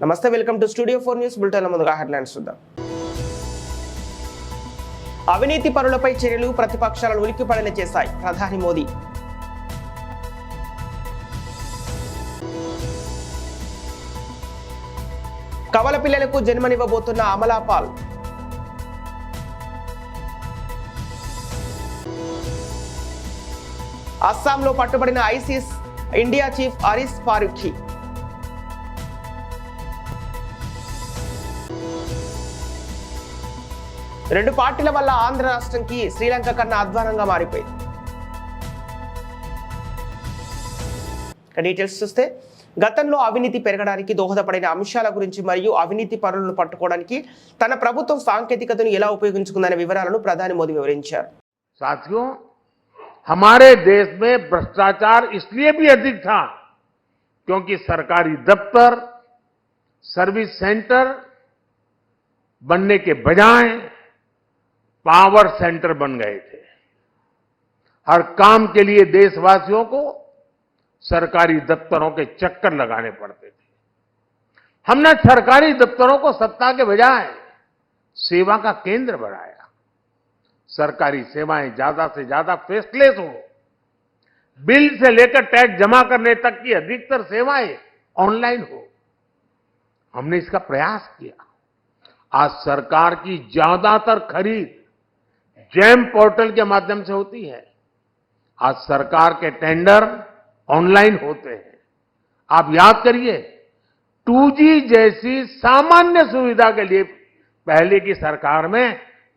నమస్తే, welcome to studio 4 news bulletin. ముందుగా headlines చూద్దాం. అవినీతి పరులపై చర్యలు ప్రతిపక్షాలను ఉలిక్కిపడేలా చేశాయి ప్రధాని మోదీ. కవల పిల్లలకు జన్మనివ్వబోతున్న అమలాపాల్. అస్సాంలో పట్టుబడిన ISIS India chief Haris Farooqui. రెండు పార్టీల వల్ల ఆంధ్ర రాష్ట్రంకి శ్రీలంక కన్నా అధ్వానంగా మారిపోయింది. డీటెయిల్స్ చూస్తే, గతంలో అవినీతి పెరగడానికి దోహదపడిన అంశాల గురించి మరియు అవినీతి పరులను పట్టుకోవడానికి తన ప్రభుత్వం సాంకేతికతను ఎలా ఉపయోగించుకుందనే వివరాలను ప్రధాని మోదీ వివరించారు. साथियों, हमारे देश में भ्रष्टाचार इसलिए भी अधिक था क्योंकि सरकारी दफ्तर, सर्विस सेंटर बनने के बजाय पावर सेंटर बन गए थे. हर काम के लिए देशवासियों को सरकारी दफ्तरों के चक्कर लगाने पड़ते थे. हमने सरकारी दफ्तरों को सत्ता के बजाय सेवा का केंद्र बनाया. सरकारी सेवाएं ज्यादा से ज्यादा फेसलेस हो. बिल से लेकर टैक्स जमा करने तक की अधिकतर सेवाएं ऑनलाइन हो. हमने इसका प्रयास किया. आज सरकार की ज्यादातर खरीद जैम पोर्टल के माध्यम से होती है. आज सरकार के टेंडर ऑनलाइन होते हैं. आप याद करिए, 2G जैसी सामान्य सुविधा के लिए पहले की सरकार में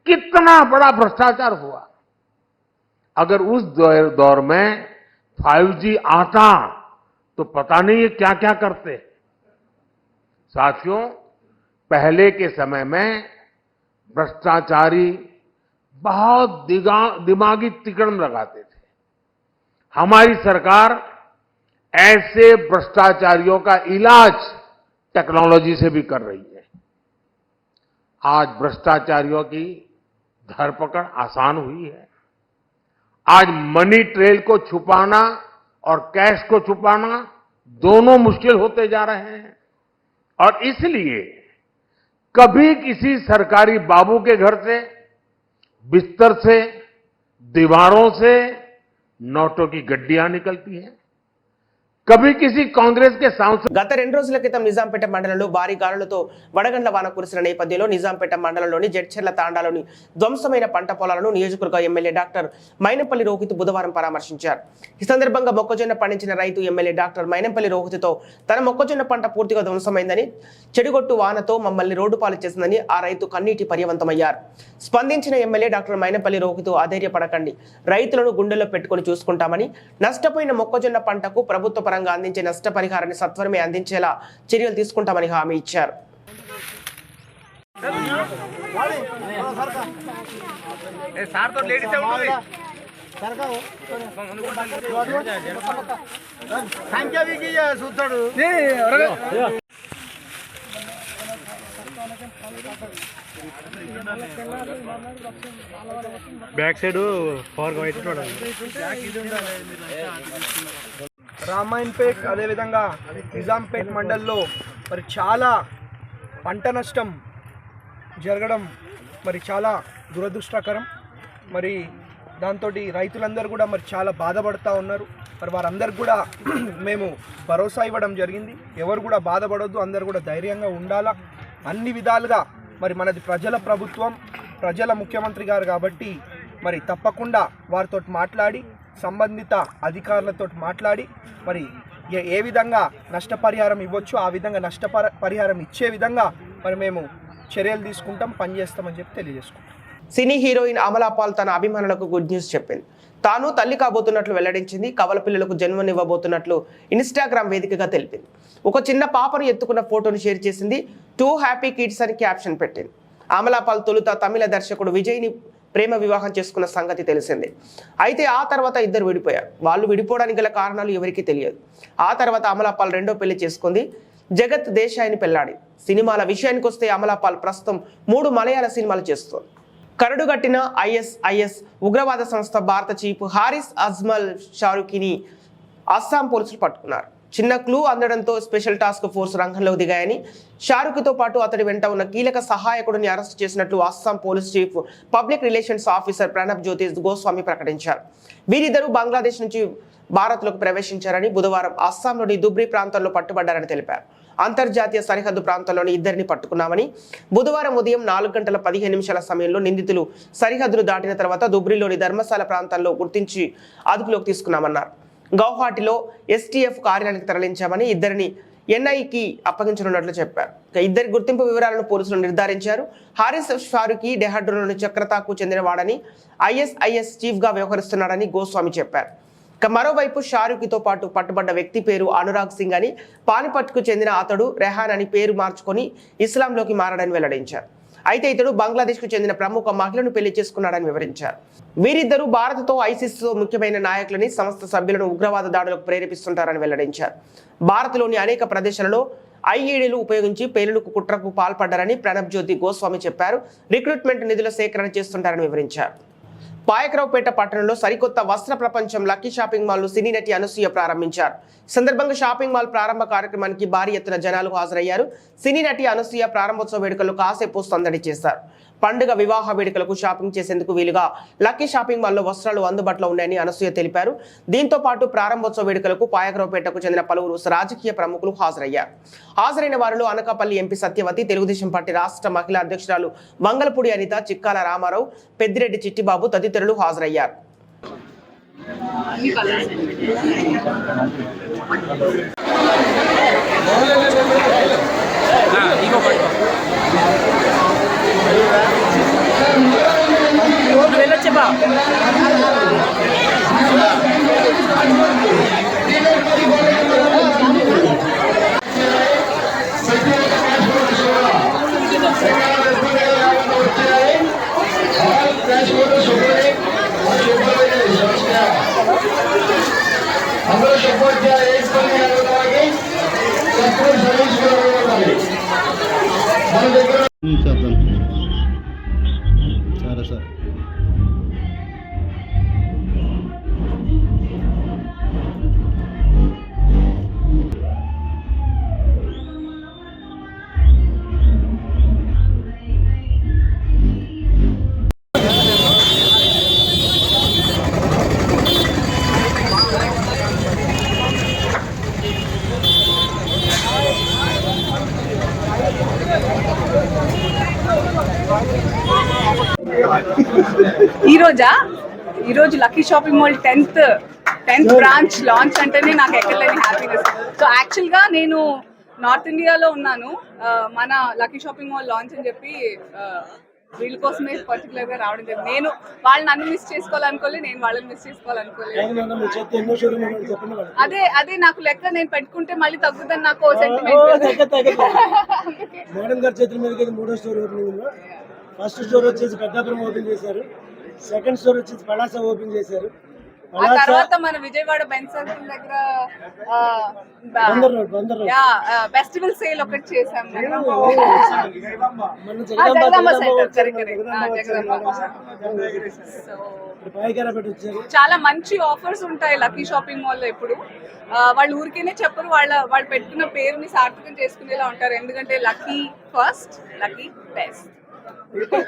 कितना बड़ा भ्रष्टाचार हुआ. अगर उस दौर में 5G आता तो पता नहीं ये क्या क्या करते. साथियों, पहले के समय में भ्रष्टाचारी बहुत दिमागी तिकड़म लगाते थे. हमारी सरकार ऐसे भ्रष्टाचारियों का इलाज टेक्नोलॉजी से भी कर रही है. आज भ्रष्टाचारियों की धरपकड़ आसान हुई है. आज मनी ट्रेल को छुपाना और कैश को छुपाना दोनों मुश्किल होते जा रहे हैं. और इसलिए कभी किसी सरकारी बाबू के घर से, बिस्तर से, दीवारों से नोटों की गड्डियां निकलती हैं. कभी किसी कांग्रेस के सांसद. గత 2 రోజుల క్రితం నిజాంపేట మండలంలో భారీ గాలులతో వడగండ్ల వాన కురిసిన నేపథ్యంలో నిజాంపేట మండలంలోని జడ్చెర్ల తాండాలోని ధ్వంసమైన పంట పొలాలను నియోజకవర్గ ఎమ్మెల్యే డాక్టర్ మైనంపల్లి రోహిత్ బుధవారం పరామర్శించారు. ఈ సందర్భంగా మొక్కజొన్న పండించిన రైతు ఎమ్మెల్యే డాక్టర్ మైనంపల్లి రోహిత్తో తన మొక్కజొన్న పంట పూర్తిగా ధ్వంసమైందని, చెడుగొట్టు వానతో మమ్మల్ని రోడ్డు పాలు చేసిందని ఆ రైతు కన్నీటి పర్యవంతమయ్యారు. స్పందించిన ఎమ్మెల్యే డాక్టర్ మైనంపల్లి రోహిత్ అధైర్యపడకండి, రైతులను గుండెల్లో పెట్టుకుని చూసుకుంటామని, నష్టపోయిన మొక్కజొన్న పంటకు ప్రభుత్వ పరంగా అందించే నష్టపరిహారాన్ని సత్వరమే అందించేలా చర్యలు తీసుకుంటామని హామీ ఇచ్చారు. బ్యాక్ సైడ్ ఫార్ వైట్ రామాయణపేట్ అదేవిధంగా నిజాంపేట్ మండల్లో మరి చాలా పంట నష్టం జరగడం మరి చాలా దురదృష్టకరం. మరి దాంతో రైతులందరూ కూడా మరి చాలా బాధపడుతూ ఉన్నారు. మరి వారందరికి కూడా మేము భరోసా ఇవ్వడం జరిగింది. ఎవరు కూడా బాధపడొద్దు, అందరు కూడా ధైర్యంగా ఉండాలా. అన్ని విధాలుగా మరి మనది ప్రజల ప్రభుత్వం, ప్రజల ముఖ్యమంత్రి గారు కాబట్టి మరి తప్పకుండా వారితో మాట్లాడి, సంబంధిత అధికారులతో మాట్లాడి మరి ఏ విధంగా నష్టపరిహారం ఇవ్వచ్చో ఆ విధంగా నష్టపరిహారం ఇచ్చే విధంగా మరి మేము చర్యలు తీసుకుంటాం, పనిచేస్తామని చెప్పి తెలియజేసుకుంటాం. సినీ హీరోయిన్ అమలాపాల్ తన అభిమానులకు గుడ్ న్యూస్ చెప్పింది. తాను తల్లి కాబోతున్నట్లు వెల్లడించింది. కవల పిల్లలకు జన్మనివ్వబోతున్నట్లు ఇన్స్టాగ్రామ్ వేదికగా తెలిపింది. ఒక చిన్న పాపను ఎత్తుకున్న ఫోటోను షేర్ చేసింది. 2 హ్యాపీ కిడ్స్ అని క్యాప్షన్ పెట్టింది. అమలాపాల్ తొలుత తమిళ దర్శకుడు విజయ్ని ప్రేమ వివాహం చేసుకున్న సంగతి తెలిసిందే. అయితే ఆ తర్వాత ఇద్దరు విడిపోయారు. వాళ్ళు విడిపోవడానికి గల కారణాలు ఎవరికీ తెలియదు. ఆ తర్వాత అమలాపాల్ రెండో పెళ్లి చేసుకుంది. జగత్ దేశాయిని పెళ్లాడి. సినిమాల విషయానికి వస్తే అమలాపాల్ ప్రస్తుతం 3 మలయాళ సినిమాలు చేస్తోంది. కరడుగట్టిన ఐఎస్ఐఎస్ ఉగ్రవాద సంస్థ భారత చీఫ్ హారిస్ అజ్మల్ షారూఖీని అస్సాం పోలీసులు పట్టుకున్నారు. చిన్న క్లూ అందడంతో స్పెషల్ టాస్క్ ఫోర్స్ రంగంలోకి దిగాయని, షారుఖ్తో పాటు అతడి వెంట ఉన్న కీలక సహాయకుడిని అరెస్ట్ చేసినట్లు Assam police chief public relations officer Pranab Jyoti Goswami ప్రకటించారు. వీరిద్దరూ బంగ్లాదేశ్ నుంచి భారత్లోకి ప్రవేశించారని, బుధవారం అస్సాంలోని దుబ్రి ప్రాంతంలో పట్టుబడ్డారని తెలిపారు. అంతర్జాతీయ సరిహద్దు ప్రాంతంలోని ఇద్దరిని పట్టుకున్నామని, బుధవారం ఉదయం 4:15 సమయంలో నిందితులు సరిహద్దులు దాటిన తర్వాత దుబ్రిలోని ధర్మశాల ప్రాంతంలో గుర్తించి అదుపులోకి తీసుకున్నామన్నారు. గౌహాటిలో STF కార్యాలయానికి తరలించామని, ఇద్దరిని NIకి అప్పగించనున్నట్లు చెప్పారు. ఇద్దరి గుర్తింపు వివరాలను పోలీసులు నిర్ధారించారు. హారిస్ షారుఖి డెహ్రాడూన్లోని చక్రతాకు చెందినవాడని, ISIS చీఫ్గా వ్యవహరిస్తున్నాడని గోస్వామి చెప్పారు. మరోవైపు షారుఖ్తో పాటు పట్టుబడ్డ వ్యక్తి పేరు అనురాగ్ సింగ్ అని, పానిపట్కు చెందిన అతడు రెహాన్ అని పేరు మార్చుకొని ఇస్లాంలోకి మారాడని వెల్లడించారు. అయితే ఇతడు బంగ్లాదేశ్కు చెందిన ప్రముఖ మహిళను పెళ్లి చేసుకున్నాడని వివరించారు. వీరిద్దరూ భారత్తో ISISతో ముఖ్యమైన నాయకులని, సంస్థ సభ్యులను ఉగ్రవాద దాడులకు ప్రేరేపిస్తుంటారని వెల్లడించారు. భారత్లోని అనేక ప్రదేశాలలో IEDలు ఉపయోగించి పేలులకు కుట్రకు పాల్పడ్డారని ప్రణబ్ జ్యోతి గోస్వామి చెప్పారు. రిక్రూట్మెంట్ నిధుల సేకరణ చేస్తుంటారని వివరించారు. పాయకరావుపేట పట్టణంలో సరికొత్త వస్త్ర ప్రపంచం లక్కీ షాపింగ్ మాల్ ను సినీ నటి అనసూయ ప్రారంభించారు. ఈ సందర్భంగా షాపింగ్ మాల్ ప్రారంభ కార్యక్రమానికి భారీ ఎత్తున జనాలు హాజరయ్యారు. సినీ నటి అనసూయ ప్రారంభోత్సవ వేడుకల్లో కాసేపు సందడి చేశారు. పండుగ, వివాహ వేడుకలకు షాపింగ్ చేసేందుకు వీలుగా లక్కీ షాపింగ్ మాల్లో వస్త్రాలు అందుబాటులో ఉన్నాయని అనసూయ తెలిపారు. దీంతో పాటు ప్రారంభోత్సవ వేడుకలకు పాయకరావుపేటకు చెందిన పలువురు రాజకీయ ప్రముఖులు హాజరయ్యారు. హాజరైన వారిలో అనకాపల్లి ఎంపీ సత్యవతి, తెలుగుదేశం పార్టీ రాష్ట్ర మహిళా అధ్యక్షురాలు మంగళపూడి అనిత, చిక్కాల రామారావు, పెద్దిరెడ్డి చిట్టిబాబు తదితరులు హాజరయ్యారు. సరే సార్. ఈరోజు lucky shopping mall 10th branch launch అంటేనే నాకు ఎక్కడలేని హ్యాపీనెస్. సో యాక్చువల్గా నేను నార్త్ ఇండియాలో ఉన్నాను. మన లక్కీ షాపింగ్ మాల్ లాంచ్ అని చెప్పి వీళ్ళ కోసమే పర్టికులర్గా రావడం జరిగింది. నేను వాళ్ళని నన్ను మిస్ చేసుకోవాలనుకోలేదు, నేను వాళ్ళని మిస్ చేసుకోవాలనుకోలేదు. అదే నాకు లెక్క, నేను పెట్టుకుంటే మళ్ళీ తగ్గుదని నాకు సెంటిమెంట్. మేడం గారి చేతుల మీదకి 3వ స్టోర్ ఓపెనింగ్. ఫస్ట్ స్టోర్ వచ్చేసి పెద్దాపురం ఓపెన్ చేశారు, సెకండ్ స్టోర్ వచ్చేసి పలాస ఓపెన్ చేశారు. ఆ తర్వాత మన విజయవాడ బెంచ్ సర్కిల్ దగ్గర ఫెస్టివల్ సేల్ ఒకటి చేసాం. చాలా మంచి ఆఫర్స్ ఉంటాయి లక్కీ షాపింగ్ మాల్ లో. ఎప్పుడు వాళ్ళు ఊరికేనే చెప్పరు, వాళ్ళు పెట్టుకున్న పేరుని సార్థకం చేసుకునేలా ఉంటారు. ఎందుకంటే లక్కీ ఫస్ట్, లక్కీ బెస్ట్.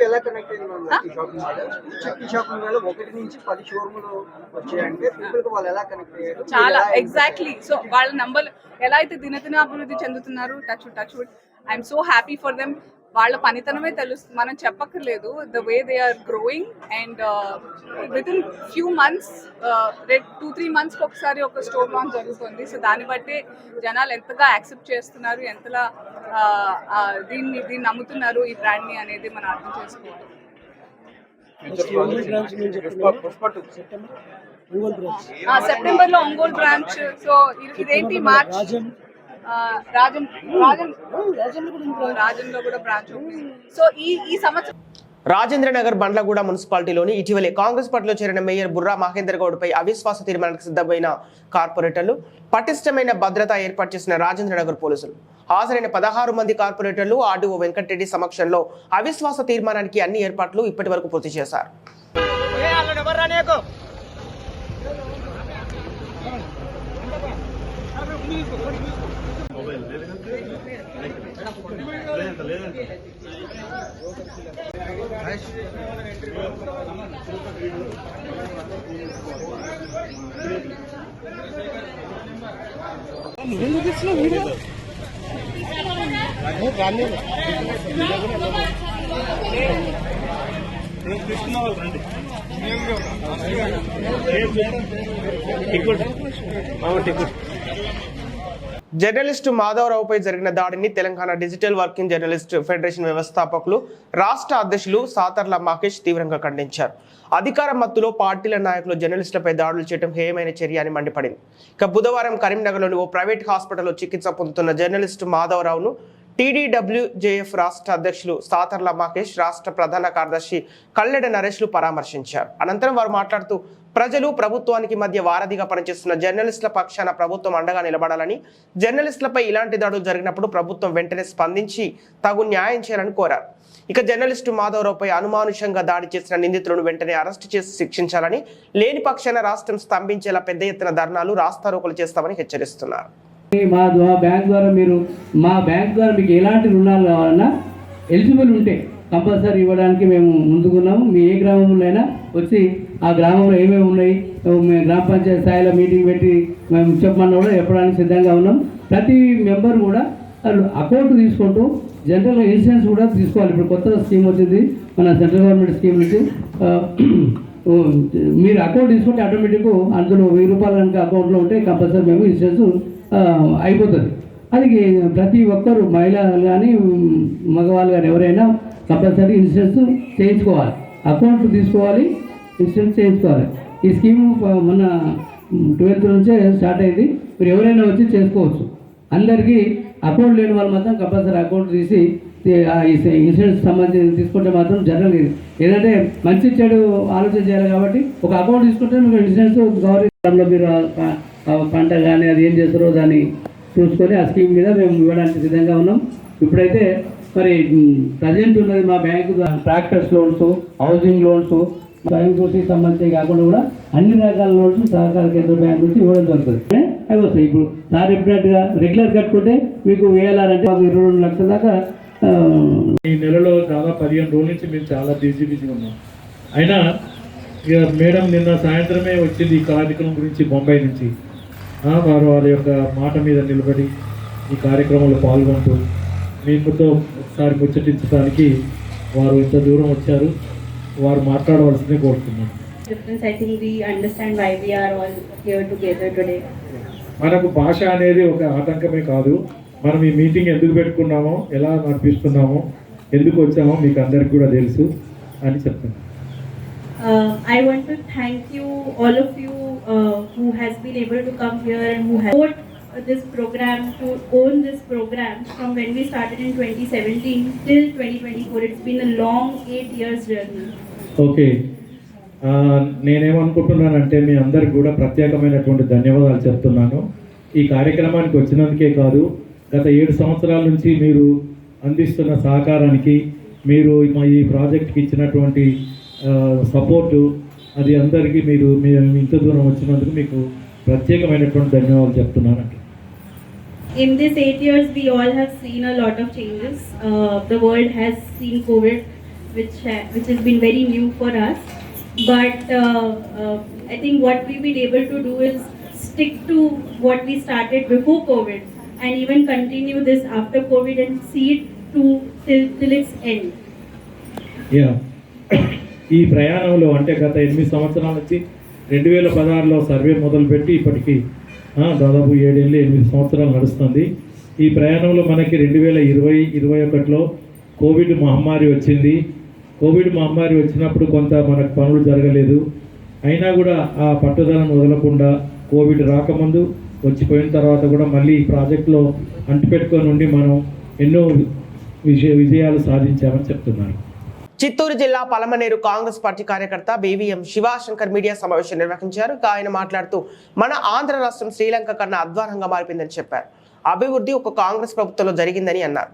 ఎలా కనెక్ట్ అయింది lucky shopping mall? Lucky shopping mall 1 నుంచి 10 షోరూములు వచ్చాయంటే పీపుల్కి వాళ్ళు ఎలా కనెక్ట్ అయ్యారు? చాలా ఎగ్జాక్ట్లీ. సో వాళ్ళ నంబర్ ఎలా అయితే దినదిన అభివృద్ధి చెందుతున్నారు, touch wood, I'm so happy for them. వాళ్ళ పనితనమే తెలుస్తుంది, మనం చెప్పక్కర్లేదు. The way they are growing and within few months, 2-3 మంత్స్కి ఒకసారి ఒక స్టోర్ లాంచ్ జరుగుతుంది. సో దాన్ని బట్టే జనాలు ఎంతగా యాక్సెప్ట్ చేస్తున్నారు, ఎంతలా దీన్ని నమ్ముతున్నారు ఈ బ్రాండ్ని అనేది మనం అర్థం చేసుకోవాలి. సెప్టెంబర్లో ఒంగోలు బ్రాంచ్. సో ఇదేంటి మార్చ్ రాజంలో కూడా బ్రాంచ్. సో ఈ సంవత్సరం రాజేంద్రనగర్ బండ్లగూడ మున్సిపాలిటీలోని ఇటీవలే కాంగ్రెస్ పార్టీలో చేరిన మేయర్ బుర్రా మహేందర్ గౌడ్పై అవిశ్వాస తీర్మానానికి సిద్ధమైన కార్పొరేటర్లు, పటిష్టమైన భద్రత ఏర్పాటు చేసిన రాజేంద్రనగర్ పోలీసులు. హాజరైన 16 మంది కార్పొరేటర్లు ఆర్డీఓ వెంకటరెడ్డి సమక్షంలో అవిశ్వాస తీర్మానానికి అన్ని ఏర్పాట్లు ఇప్పటి వరకు పూర్తి చేశారు. జర్నలిస్టు మాధవరావుపై జరిగిన దాడిని Telangana digital working journalist federation వ్యవస్థాపకులు రాష్ట్ర అధ్యక్షులు సాతర్ల మహేష్ తీవ్రంగా ఖండించారు. అధికార మత్తులో పార్టీల నాయకులు జర్నలిస్టులపై దాడులు చేయడం హేయమైన చర్య అని మండిపడింది. ఇక బుధవారం కరీంనగర్లోని ఓ ప్రైవేట్ హాస్పిటల్లో చికిత్స పొందుతున్న జర్నలిస్టు మాధవరావును TDWJF రాష్ట్ర అధ్యక్షులు సాతర్ల మహేష్, రాష్ట్ర ప్రధాన కార్యదర్శి కల్లెడ నరేష్లు పరామర్శించారు. అనంతరం వారు మాట్లాడుతూ ప్రజలు ప్రభుత్వానికి మధ్య వారధిగా పనిచేస్తున్న జర్నలిస్టుల పక్షాన ప్రభుత్వం అండగా నిలబడాలని, జర్నలిస్టులపై ఇలాంటి దాడులు జరిగినప్పుడు ప్రభుత్వం వెంటనే స్పందించి తగు న్యాయం చేయాలని కోరారు. ఇక జర్నలిస్టు మాధవరావుపై అనుమానుషంగా దాడి చేసిన నిందితులను వెంటనే అరెస్టు చేసి శిక్షించాలని, లేని పక్షాన రాష్ట్రం స్తంభించేలా పెద్ద ఎత్తున ధర్నాలు, రాస్తారోకోలు చేస్తామని హెచ్చరిస్తున్నారు. మా బ్యాంక్ ద్వారా మీకు ఎలాంటి రుణాలు కావాలన్నా ఎలిజిబుల్ ఉంటే కంపల్సరీ ఇవ్వడానికి మేము ముందుకున్నాము. మీ ఏ గ్రామంలో అయినా వచ్చి ఆ గ్రామంలో ఏమేమి ఉన్నాయి మేము గ్రామ పంచాయతీ స్థాయిలో మీటింగ్ పెట్టి మేము చెప్పమన్నా కూడా చెప్పడానికి సిద్ధంగా ఉన్నాం. ప్రతి మెంబర్ కూడా అకౌంట్ తీసుకుంటూ జనరల్ ఇన్సూరెన్స్ కూడా తీసుకోవాలి. ఇప్పుడు కొత్త స్కీమ్ వచ్చింది మన సెంట్రల్ గవర్నమెంట్ స్కీమ్ నుంచి. మీరు అకౌంట్ తీసుకుంటే ఆటోమేటిక్ అందులో 1000 రూపాయలు కనుక అకౌంట్లో ఉంటే కంపల్సరీ మేము ఇన్సూరెన్స్ అయిపోతుంది. అది ప్రతి ఒక్కరు మహిళలు కానీ మగవాళ్ళు కానీ ఎవరైనా కంపల్సరీ ఇన్సూరెన్స్ చేయించుకోవాలి. అకౌంట్ తీసుకోవాలి, ఇన్సూరెన్స్ చేయించుకోవాలి. ఈ స్కీమ్ మన 12th నుంచే స్టార్ట్ అయింది. మీరు ఎవరైనా వచ్చి చేసుకోవచ్చు. అందరికీ అకౌంట్ లేని వాళ్ళు మాత్రం కంపల్సరీ అకౌంట్ తీసి ఇన్సూరెన్స్ సంబంధించి తీసుకుంటే మాత్రం జనరల్ ఏంటంటే మంచి చెడు ఆలోచన చేయాలి. కాబట్టి ఒక అకౌంట్ తీసుకుంటే మీకు ఇన్సూరెన్స్ గవర్నమెంట్లో మీరు పంట కానీ అది ఏం చేస్తారో దాన్ని చూసుకొని ఆ స్కీమ్ మీద మేము ఇవ్వడానికి సిద్ధంగా ఉన్నాం. ఇప్పుడైతే మరి ప్రజెంట్ ఉన్నది మా bank tractors loans, housing loans, స్వయం కృషికి సంబంధించి కాకుండా కూడా అన్ని రకాల లోన్స్ సహకార కేంద్ర బ్యాంక్ నుంచి ఇవ్వడం జరుగుతుంది. అవి వస్తాయి. ఇప్పుడు సార్ చెప్పినట్టుగా రెగ్యులర్ కట్టుకుంటే మీకు వేయాలంటే 22 లక్షల దాకా. ఈ నెలలో దాదాపు 15 రోజుల నుంచి మేము చాలా బిజీగా ఉన్నాం. అయినా ఇక మేడం నిన్న సాయంత్రమే వచ్చింది ఈ కార్యక్రమం గురించి బొంబాయి నుంచి. వారు వారి యొక్క మాట మీద నిలబడి ఈ కార్యక్రమంలో పాల్గొంటూ మీతో ఒకసారి ముచ్చటించడానికి వారు ఇంత దూరం వచ్చారు. వారు మాట్లాడవలసిందే కోరుతున్నాను. మనకు భాష అనేది ఒక ఆటంకమే కాదు. మనం ఈ మీటింగ్ ఎందుకు పెట్టుకున్నామో, ఎలా నడిపిస్తున్నామో, ఎందుకు వచ్చామో మీకు అందరికి కూడా తెలుసు అని చెప్తున్నాను. I want to thank you, all of you who has been able to come here and who has support this program, to own this program from when we started in 2017 till 2024. It's been a long 8 years journey. Okay, నేనేమనుకుంటున్నానంటే మీ అందరికి కూడా ప్రత్యేకమైనటువంటి ధన్యవాదాలు చెప్తున్నాను. ఈ కార్యక్రమానికి వచ్చినందుకే కాదు, గత 7 సంవత్సరాల నుంచి మీరు అందిస్తున్న సహకారానికి, మీరు ఈ ప్రాజెక్ట్కి ఇచ్చినటువంటి సపోర్టు, అది అందరికీ మీరు ఇంత దూరం వచ్చినందుకు మీకు ప్రత్యేకమైనటువంటి ధన్యవాదాలు చెప్తున్నాను. In this 8 years, we all have seen a lot of changes. The world has seen COVID, which has been very new for us. But I think what we've been able to do is stick to what we started before COVID and even continue this after COVID and see it till its end. Yeah. ఈ ప్రయాణంలో అంటే గత 8 సంవత్సరాల నుంచి 2016లో survey మొదలుపెట్టి ఇప్పటికీ దాదాపు 7-8 సంవత్సరాలు నడుస్తుంది. ఈ ప్రయాణంలో మనకి 2020-21లో కోవిడ్ మహమ్మారి వచ్చింది. కోవిడ్ మహమ్మారి వచ్చినప్పుడు కొంత మనకు పనులు జరగలేదు. అయినా కూడా ఆ పట్టుదలను వదలకుండా కోవిడ్ రాకముందు, వచ్చిపోయిన తర్వాత కూడా మళ్ళీ ఈ ప్రాజెక్టులో అంటిపెట్టుకొని ఉండి మనం ఎన్నో విజయాలు సాధించామని చెప్తున్నారు. చిత్తూరు జిల్లా పలమనేరు కాంగ్రెస్ పార్టీ కార్యకర్త BVM శివాశంకర్ మీడియా సమావేశం నిర్వహించారు. ఆయన మాట్లాడుతూ మన ఆంధ్ర రాష్ట్రం శ్రీలంక కన్నా అధ్వానంగా మారిపోయిందని చెప్పారు. అభివృద్ధి ఒక కాంగ్రెస్ ప్రభుత్వంలో జరిగిందని అన్నారు.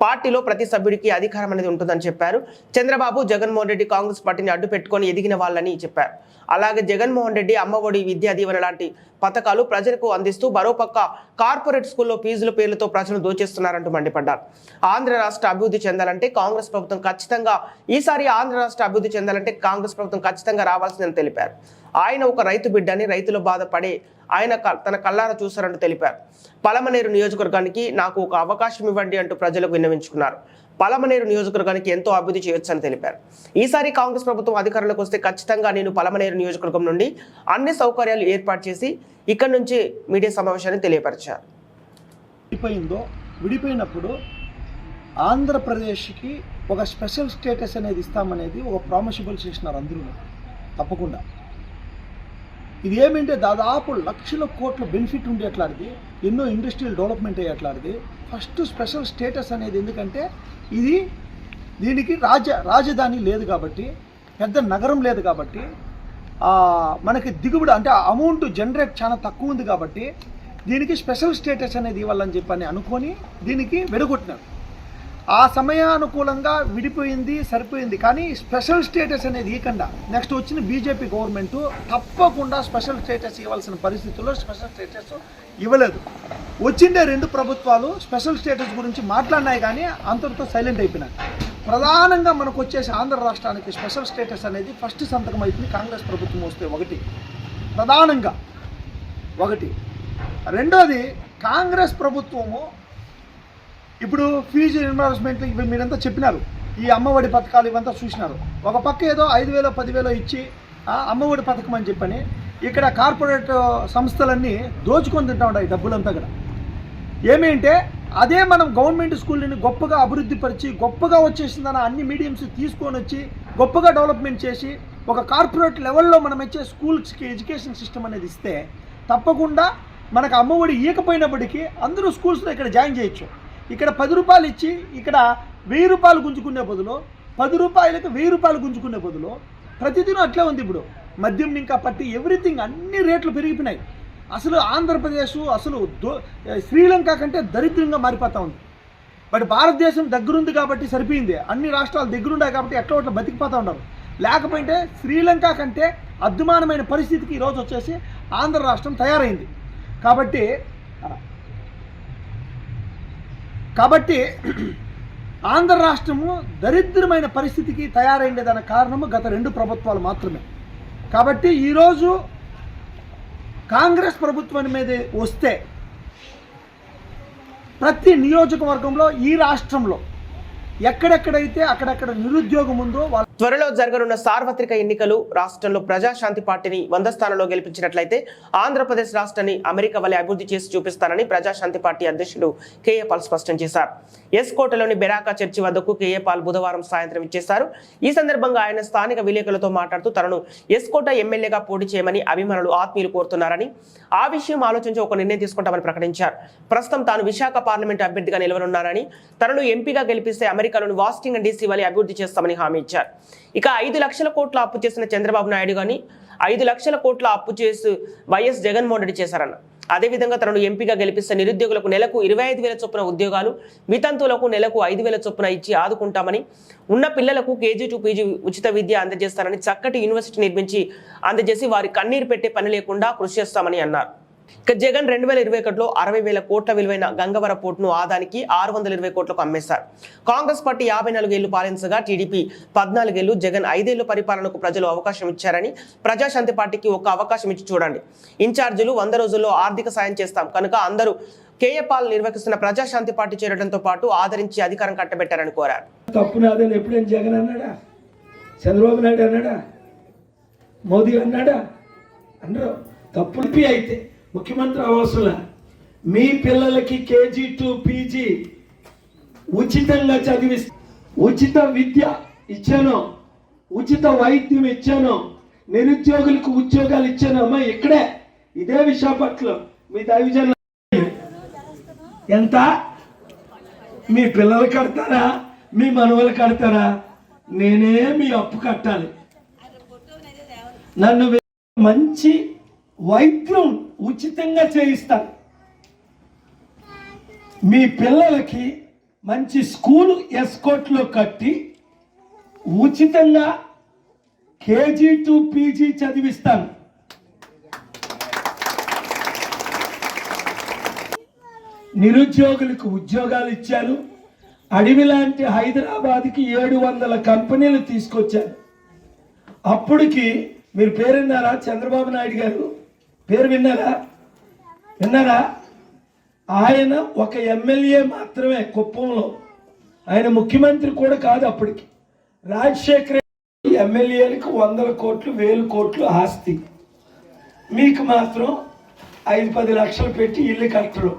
పార్టీలో ప్రతి సభ్యుడికి అధికారం అనేది ఉంటుందని చెప్పారు. చంద్రబాబు, జగన్మోహన్ రెడ్డి కాంగ్రెస్ పార్టీని అడ్డు పెట్టుకొని ఎదిగిన వాళ్ళని చెప్పారు. అలాగే జగన్మోహన్ రెడ్డి అమ్మఒడి, విద్యా దీవెన లాంటి పథకాలు ప్రజలకు అందిస్తూ మరోపక్క కార్పొరేట్ స్కూల్లో ఫీజుల పేర్లతో ప్రజలను దోచేస్తున్నారంటూ మండిపడ్డారు. ఆంధ్ర రాష్ట్ర అభివృద్ధి చెందాలంటే కాంగ్రెస్ ప్రభుత్వం ఖచ్చితంగా ఖచ్చితంగా రావాల్సిందని తెలిపారు. ఆయన ఒక రైతు బిడ్డని, రైతుల బాధపడే ఆయన తన కళ్ళారా చూశారంటూ తెలిపారు. పలమనేరు నియోజకవర్గానికి నాకు ఒక అవకాశం ఇవ్వండి అంటూ ప్రజలకు విన్నవించుకున్నారు. పలమనేరు నియోజకవర్గానికి ఎంతో అభివృద్ధి చేయొచ్చని తెలిపారు. ఈసారి కాంగ్రెస్ ప్రభుత్వం అధికారంలోకి వస్తే ఖచ్చితంగా నేను పలమనేరు నియోజకవర్గం నుండి అన్ని సౌకర్యాలు ఏర్పాటు చేసి ఇక్కడి నుంచి మీడియా సమావేశాన్ని తెలియపరిచారు. విడిపోయినప్పుడు ఆంధ్రప్రదేశ్కి ఒక స్పెషల్ స్టేటస్ అనేది ఇస్తామనేది ఒక ప్రామిసబుల్ చేసినారు అందరూ. తప్పకుండా ఇది ఏమంటే దాదాపు లక్షల కోట్ల బెనిఫిట్ ఉండేట్లాంటిది, ఎన్నో ఇండస్ట్రియల్ డెవలప్మెంట్ అయ్యేట్లాంటిది. ఫస్ట్ స్పెషల్ స్టేటస్ అనేది ఎందుకంటే దీనికి రాజధాని లేదు కాబట్టి, పెద్ద నగరం లేదు కాబట్టి, మనకి దిగుబడి అంటే అమౌంట్ జనరేట్ చాలా తక్కువ ఉంది కాబట్టి దీనికి స్పెషల్ స్టేటస్ అనేది ఇవ్వాలని చెప్పని అనుకొని దీనికి వెడగొట్టినారు. ఆ సమయానుకూలంగా విడిపోయింది, సరిపోయింది. కానీ స్పెషల్ స్టేటస్ అనేది ఇవ్వకుండా నెక్స్ట్ వచ్చిన బీజేపీ గవర్నమెంట్ తప్పకుండా స్పెషల్ స్టేటస్ ఇవ్వాల్సిన పరిస్థితుల్లో స్పెషల్ స్టేటస్ ఇవ్వలేదు. వచ్చిండే 2 ప్రభుత్వాలు స్పెషల్ స్టేటస్ గురించి మాట్లాడినాయి కానీ అంతటితో సైలెంట్ అయిపోయినాయి. ప్రధానంగా మనకు వచ్చేసి ఆంధ్ర రాష్ట్రానికి స్పెషల్ స్టేటస్ అనేది ఫస్ట్ సంతకం అవుతుంది కాంగ్రెస్ ప్రభుత్వం వస్తే ప్రధానంగా ఒకటి. రెండోది, కాంగ్రెస్ ప్రభుత్వము ఇప్పుడు ఫీజు రియంబర్స్మెంట్లు ఇవి మీరంతా చెప్పినారు, ఈ అమ్మఒడి పథకాలు ఇవంతా చూసినారు. ఒక పక్క ఏదో 5,000 10,000 ఇచ్చి అమ్మఒడి పథకం అని చెప్పని ఇక్కడ కార్పొరేట్ సంస్థలన్నీ దోచుకొని తింటా ఉంటాయి డబ్బులంతా కూడా. ఏమేంటే అదే మనం గవర్నమెంట్ స్కూల్ని గొప్పగా అభివృద్ధి పరిచి గొప్పగా వచ్చేసిందని అన్ని మీడియంస్ తీసుకొని వచ్చి గొప్పగా డెవలప్మెంట్ చేసి ఒక కార్పొరేట్ లెవెల్లో మనం ఇచ్చే స్కూల్స్కి ఎడ్యుకేషన్ సిస్టమ్ అనేది ఇస్తే తప్పకుండా మనకు అమ్మఒడి ఇవ్వకపోయినప్పటికీ అందరూ స్కూల్స్లో ఇక్కడ జాయిన్ చేయొచ్చు. ఇక్కడ 10 రూపాయలు ఇచ్చి ఇక్కడ 1000 రూపాయలు గుంజుకునే బదులు 10 రూపాయలకి 1000 రూపాయలు గుంజుకునే బదులు ప్రతిదినం అట్లే ఉంది. ఇప్పుడు మద్యం ఇంకా పట్టి ఎవ్రీథింగ్ అన్ని రేట్లు పెరిగిపోయినాయి. అసలు ఆంధ్రప్రదేశ్ అసలు శ్రీలంక కంటే దరిద్రంగా మారిపోతూ ఉంది. బట్ భారతదేశం దగ్గరుంది కాబట్టి సరిపోయింది, అన్ని రాష్ట్రాలు దగ్గరుండాయి కాబట్టి ఎట్లా అట్లా బతికిపోతూ ఉన్నారు. లేకపోతే శ్రీలంక కంటే అద్భుతమైన పరిస్థితికి ఈరోజు వచ్చేసి ఆంధ్ర రాష్ట్రం తయారైంది. కాబట్టి ఆంధ్ర రాష్ట్రము దరిద్రమైన పరిస్థితికి తయారైందేదానికి కారణము గత 2 ప్రభుత్వాలు మాత్రమే. కాబట్టి ఈరోజు కాంగ్రెస్ ప్రభుత్వం మీద వస్తే ప్రతి నియోజకవర్గంలో ఈ రాష్ట్రంలో ఎక్కడెక్కడైతే అక్కడక్కడ నిరుద్యోగం ఉందో త్వరలో జరగనున్న సార్వత్రిక ఎన్నికలు రాష్ట్రంలో ప్రజాశాంతి పార్టీని 100 స్థానాల్లో గెలిపించినట్లయితే ఆంధ్రప్రదేశ్ రాష్ట్రాన్ని అమెరికా వలె అభివృద్ధి చేసి చూపిస్తానని ప్రజాశాంతి పార్టీ అధ్యక్షుడు కేఏ పాల్ స్పష్టం చేశారు. ఎస్కోటలోని బెరాకా చర్చి వద్దకు కేఏ పాల్ బుధవారం సాయంత్రం ఇచ్చేశారు. ఈ సందర్భంగా ఆయన స్థానిక విలేకరులతో మాట్లాడుతూ తనను ఎస్కోట ఎమ్మెల్యేగా పోటీ చేయమని అభిమానులు ఆత్మీయులు కోరుతున్నారని, ఆ విషయం ఆలోచించి ఒక నిర్ణయం తీసుకుంటామని ప్రకటించారు. ప్రస్తుతం తాను విశాఖ పార్లమెంటు అభ్యర్థిగా నిలవనున్నారని, తనను ఎంపీగా గెలిపిస్తే అమెరికాలోని వాషింగ్టన్ డీసీ వలె అభివృద్ధి చేస్తామని హామీ ఇచ్చారు. ఇక 5 లక్షల కోట్ల అప్పు చేసిన చంద్రబాబు నాయుడు గాని 5 లక్షల కోట్ల అప్పు చేసి వైఎస్ జగన్మోహన్ రెడ్డి చేశారన్న. అదేవిధంగా తనను ఎంపీగా గెలిపిస్తే నిరుద్యోగులకు నెలకు 25,000 చొప్పున ఉద్యోగాలు, వితంతువులకు నెలకు 5,000 చొప్పున ఇచ్చి ఆదుకుంటామని, ఉన్న పిల్లలకు KG to PG ఉచిత విద్య అందజేస్తారని, చక్కటి యూనివర్సిటీ నిర్మించి అందజేసి వారి కన్నీరు పెట్టే పని లేకుండా కృషి చేస్తామని అన్నారు. ఇక జగన్ 2021లో 60,000 కోట్ల విలువైన గంగవర పోర్టును ఆదానికి 620 కోట్లకు అమ్మేశారు. కాంగ్రెస్ పార్టీ 54 ఏళ్లు పాలించగా టీడీపీ 14 ఏళ్లు, జగన్ 5 ఏళ్ల పరిపాలనకు ప్రజలు అవకాశం ఇచ్చారని, ప్రజాశాంతి పార్టీకి ఒక అవకాశం ఇచ్చి చూడండి, ఇన్ఛార్జీలు 100 రోజుల్లో ఆర్థిక సాయం చేస్తాం కనుక అందరూ కేఏ పాల్ నిర్వహిస్తున్న ప్రజాశాంతి పార్టీ చేరడంతో పాటు ఆదరించి అధికారం కట్టబెట్టారని కోరారు. తప్పు నాదని ఎప్పుడైనా జగన్ అన్నాడా? చంద్రబాబు నాయుడు అన్నాడా? మోదీ అన్నాడా? అన్నారు. తప్పులు అయితే ముఖ్యమంత్రి అవసరం మీ పిల్లలకి KG to PG ఉచితంగా చదివిస్తా, ఉచిత విద్య ఇచ్చాను, ఉచిత వైద్యం ఇచ్చాను, నిరుద్యోగులకు ఉద్యోగాలు ఇచ్చాను. అమ్మా ఇక్కడే ఇదే విశాఖపట్నం మీ దైవజన ఎంత మీ పిల్లలు కడతారా, మీ మనవలు కడతారా? నేనే మీ అప్పు కట్టాలి. నన్ను మంచి వైద్యం ఉచితంగా చేయిస్తాను. మీ పిల్లలకి మంచి స్కూల్ ఎస్కోట్లో కట్టి ఉచితంగా కేజీ టు పీజీ చదివిస్తాను. నిరుద్యోగులకు ఉద్యోగాలు ఇచ్చాను. అడవి లాంటి హైదరాబాద్కి 700 కంపెనీలు తీసుకొచ్చాను. అప్పటికి మీరు పేరు విన్నారా? చంద్రబాబు నాయుడు గారు పేరు విన్నారా? ఆయన ఒక ఎమ్మెల్యే మాత్రమే కుప్పంలో, ఆయన ముఖ్యమంత్రి కూడా కాదు. అప్పటికి రాజశేఖర ఎమ్మెల్యేలకు 100 కోట్లు 1000 కోట్లు ఆస్తి, మీకు మాత్రం 5-10 లక్షలు పెట్టి ఇల్లు కట్టరు,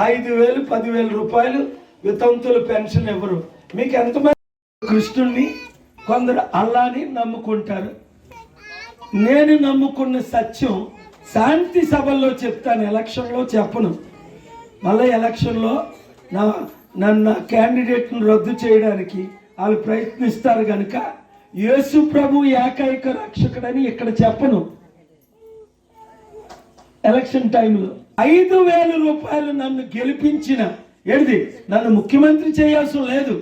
5,000 10,000 రూపాయలు వితంతుల పెన్షన్ ఇవ్వరు. మీకు ఎంతమంది కృష్ణుణ్ణి, కొందరు అల్లాని నమ్ముకుంటారు. నేను నమ్ముకున్న సత్యం శాంతి సభల్లో చెప్తాను, ఎలక్షన్లో చెప్పను. మళ్ళీ ఎలక్షన్లో నన్ను క్యాండిడేట్ను రద్దు చేయడానికి వాళ్ళు ప్రయత్నిస్తారు కనుక యేసు ప్రభు ఏకైక రక్షకుడని ఇక్కడ చెప్పను. ఎలక్షన్ టైంలో 5,000 రూపాయలు నన్ను గెలిపించిన ఏది, నన్ను ముఖ్యమంత్రి చేయాల్సిన లేదు.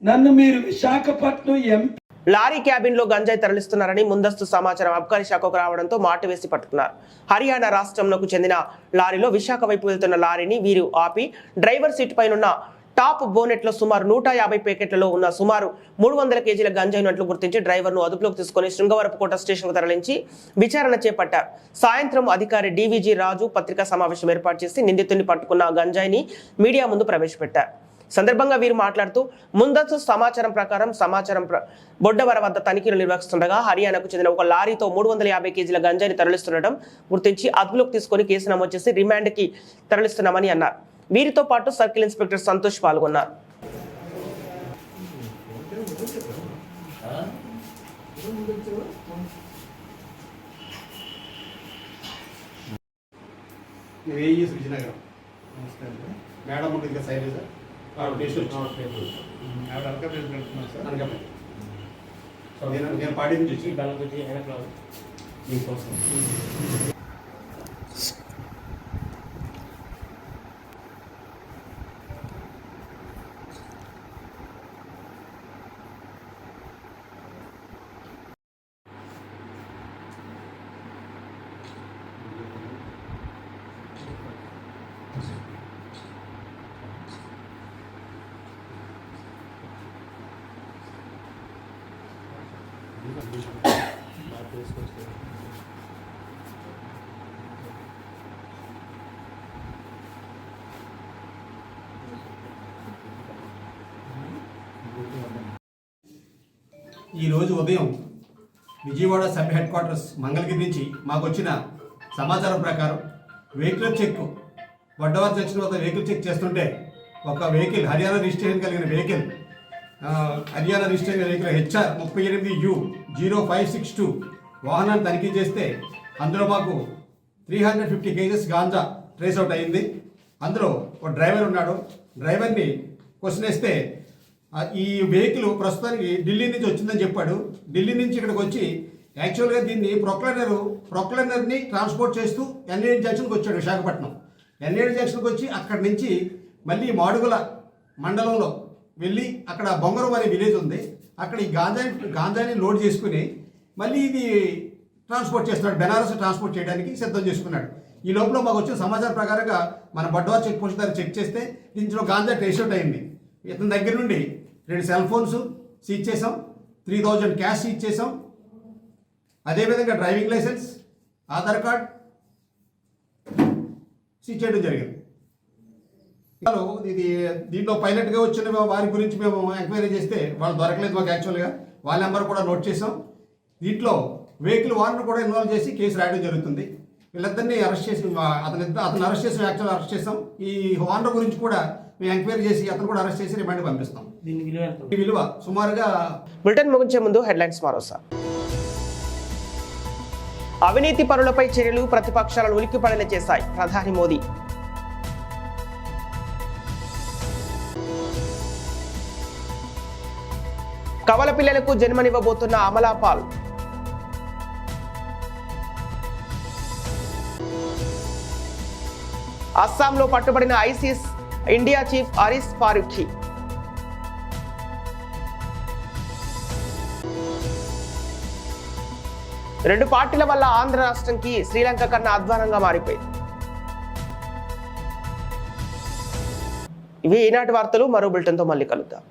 నన్ను మీరు విశాఖపట్నం ఎంపీ లారీ క్యాబిన్ లో గంజాయి తరలిస్తున్నారని ముందస్తు సమాచారం అబ్కారీ శాఖకు రావడంతో మాటు వేసి పట్టుకున్నారు. హర్యానా రాష్ట్రంలోకి చెందిన లారీలో విశాఖ వైపు వెళ్తున్న లారీని వీరు ఆపి డ్రైవర్ సీట్ పైనున్న టాప్ బోనెట్ లో సుమారు 150 ప్యాకెట్లలో ఉన్న సుమారు 300 కేజీల గంజాయినట్లు గుర్తించి డ్రైవర్ను అదుపులోకి తీసుకుని శృంగవరపుకోట స్టేషన్కు తరలించి విచారణ చేపట్టారు. సాయంత్రం అధికారి డివిజీ రాజు పత్రికా సమావేశం ఏర్పాటు చేసి నిందితుడిని పట్టుకున్న గంజాయిని మీడియా ముందు ప్రవేశపెట్టారు. సందర్భంగా వీరు మాట్లాడుతూ ముందస్తు సమాచారం ప్రకారం బొడ్డవర వద్ద తనిఖీలు నిర్వహిస్తుండగా హర్యానాకు చెందిన ఒక లారీతో 350 కేజీల గంజాయిని తరలిస్తుండటం గుర్తించి అదుపులోకి తీసుకుని కేసు నమోదు చేసి రిమాండ్కి తరలిస్తున్నామని అన్నారు. వీరితో పాటు సర్కిల్ ఇన్స్పెక్టర్ సంతోష్ పాల్గొన్నారు. మేడం ఉంటుంది సైడ్ నేను పాడి నుంచి ఈరోజు ఉదయం Vijayawada sub head quarters Mangalagiri నుంచి మాకు వచ్చిన సమాచారం ప్రకారం వెహికల్ చెక్ వడ్డవర్ జంక్షన్ వద్ద వెహికల్ చెక్ చేస్తుంటే ఒక వెహికల్ హర్యానా రిజిస్ట్రేషన్ కలిగిన వెహికల్ HR 38U0562 వాహనాన్ని తనిఖీ చేస్తే అందులో మాకు 350 కేజెస్ గాంజా ట్రేస్ అవుట్ అయింది. అందులో ఒక డ్రైవర్ ఉన్నాడు. డ్రైవర్ని క్వశ్చన్ వేస్తే ఈ వెహికల్ ప్రస్తుతానికి ఢిల్లీ నుంచి వచ్చిందని చెప్పాడు. ఢిల్లీ నుంచి ఇక్కడికి వచ్చి యాక్చువల్గా దీన్ని ప్రొక్లైనర్ని ట్రాన్స్పోర్ట్ చేస్తూ ఎన్ఏడి జంక్షన్కి వచ్చాడు. విశాఖపట్నం ఎన్ఏడి జంక్షన్కి వచ్చి అక్కడి నుంచి మళ్ళీ మాడుగుల మండలంలో వెళ్ళి అక్కడ బొంగరం అనే విలేజ్ ఉంది, అక్కడ ఈ గాంజాని లోడ్ చేసుకుని మళ్ళీ ఇది ట్రాన్స్పోర్ట్ చేస్తున్నాడు. బెనారస్ ట్రాన్స్పోర్ట్ చేయడానికి సిద్ధం చేసుకున్నాడు. ఈ లోపల మాకు వచ్చిన సమాచారం ప్రకారంగా మన బడ్వార్ చెక్ పోస్ట్ దగ్గర చెక్ చేస్తే దీంట్లో గాంజా ట్రేస్ అవుట్ అయింది. ఇతని దగ్గర నుండి 2 సెల్ ఫోన్స్ సీజ్ చేసాం, 3000 క్యాష్ సీజ్ చేసాం, అదేవిధంగా driving licence, Aadhaar card seize చేయడం జరిగింది. ఇది దీంట్లో పైలట్గా వచ్చిన వారి గురించి మేము ఎంక్వైరీ చేస్తే వాళ్ళు దొరకలేదు మాకు. యాక్చువల్గా వాళ్ళ నెంబర్ కూడా నోట్ చేసాం. దీంట్లో వెహికల్ వారిని కూడా ఇన్వాల్వ్ చేసి కేసు రాయడం జరుగుతుంది. వీళ్ళిద్దరిని అరెస్ట్ చేసి అతను అరెస్ట్ చేసి యాక్చువల్ అరెస్ట్ చేస్తాం. ఈ ఓనర్ గురించి కూడా మేము ఎంక్వైరీ చేసి అతను కూడా అరెస్ట్ చేసి రిమాండ్ పంపిస్తాం. ఈ విలువ సుమారుగా. బులెటిన్ ముగించే ముందు హెడ్లైన్స్ మరోసారి. అవినీతి పరులపై చర్యలు ప్రతిపక్షాలను ఉలిక్కిపడేలా చేశాయి ప్రధాని మోదీ. కవల పిల్లలకు జన్మనివ్వబోతున్న అమలాపాల్. అస్సాంలో పట్టుబడిన ISIS India chief Harish Farooqui. రెండు పార్టీల వల్ల ఆంధ్ర రాష్ట్రంకి శ్రీలంక కన్నా అధ్వానంగా మారిపోయింది. ఇవి ఈనాటి వార్తలు. మరో బులెటిన్తో మళ్ళీ కలుద్దాం.